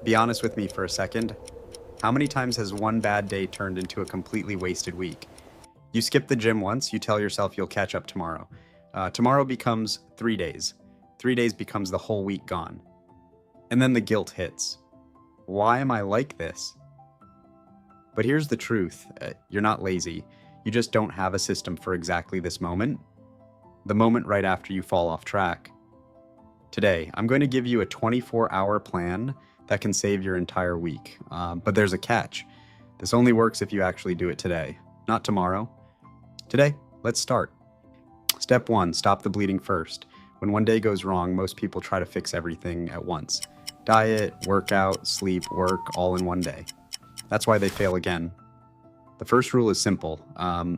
Be honest with me for a second. How many times has one bad day turned into a completely wasted week? You skip the gym once, you tell yourself you'll catch up tomorrow. Tomorrow becomes 3 days. 3 days becomes the whole week gone. And then the guilt hits. Why am I like this? But here's the truth. You're not lazy. You just don't have a system for exactly this moment. The moment right after you fall off track. Today, I'm going to give you a 24-hour plan that can save your entire week. But there's a catch. This only works if you actually do it today, not tomorrow. Today, let's start. Step 1, stop the bleeding first. When one day goes wrong, most people try to fix everything at once. Diet, workout, sleep, work, all in one day. That's why they fail again. The first rule is simple.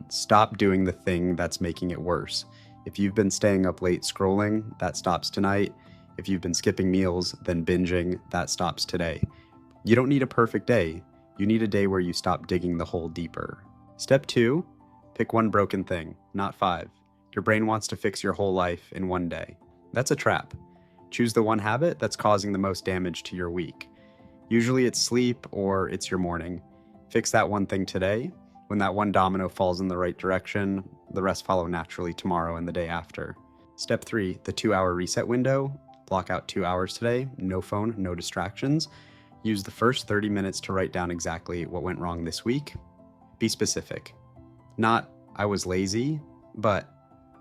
Stop doing the thing that's making it worse. If you've been staying up late scrolling, that stops tonight. If you've been skipping meals, then binging, that stops today. You don't need a perfect day. You need a day where you stop digging the hole deeper. Step 2, pick one broken thing, not 5. Your brain wants to fix your whole life in one day. That's a trap. Choose the one habit that's causing the most damage to your week. Usually it's sleep or it's your morning. Fix that one thing today. When that one domino falls in the right direction, the rest follow naturally tomorrow and the day after. Step 3, the 2-hour reset window. Block out 2 hours today, no phone, no distractions. Use the first 30 minutes to write down exactly what went wrong this week. Be specific. Not, I was lazy, but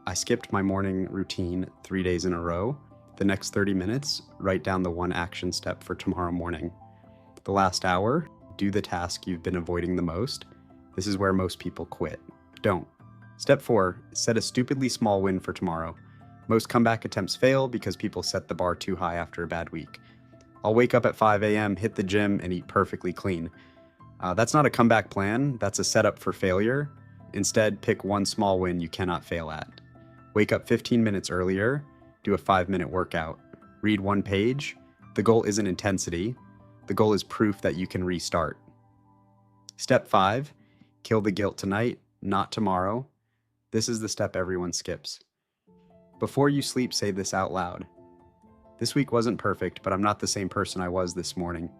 I skipped my morning routine 3 days in a row. The next 30 minutes, write down the one action step for tomorrow morning. The last hour, do the task you've been avoiding the most. This is where most people quit. Don't. Step 4, set a stupidly small win for tomorrow. Most comeback attempts fail because people set the bar too high after a bad week. I'll wake up at 5 a.m., hit the gym, and eat perfectly clean. That's not a comeback plan, that's a setup for failure. Instead, pick one small win you cannot fail at. Wake up 15 minutes earlier, do a 5-minute workout. Read one page. The goal isn't intensity. The goal is proof that you can restart. Step 5, kill the guilt tonight, not tomorrow. This is the step everyone skips. Before you sleep, say this out loud. This week wasn't perfect, but I'm not the same person I was this morning.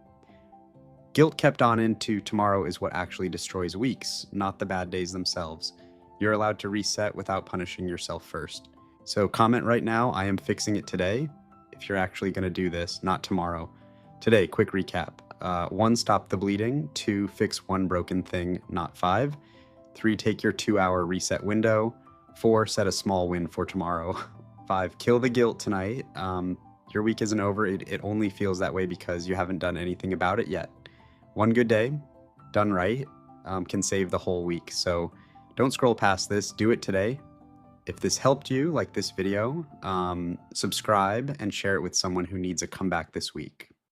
Guilt kept on into tomorrow is what actually destroys weeks, not the bad days themselves. You're allowed to reset without punishing yourself first. So comment right now, I am fixing it today, if you're actually going to do this, not tomorrow. Today, quick recap. 1, stop the bleeding. 2, fix one broken thing, not 5. 3, take your 2-hour reset window. 4, set a small win for tomorrow. 5, kill the guilt tonight. Your week isn't over. It only feels that way because you haven't done anything about it yet. One good day, done right, can save the whole week. So don't scroll past this. Do it today. If this helped you, like this video, subscribe and share it with someone who needs a comeback this week.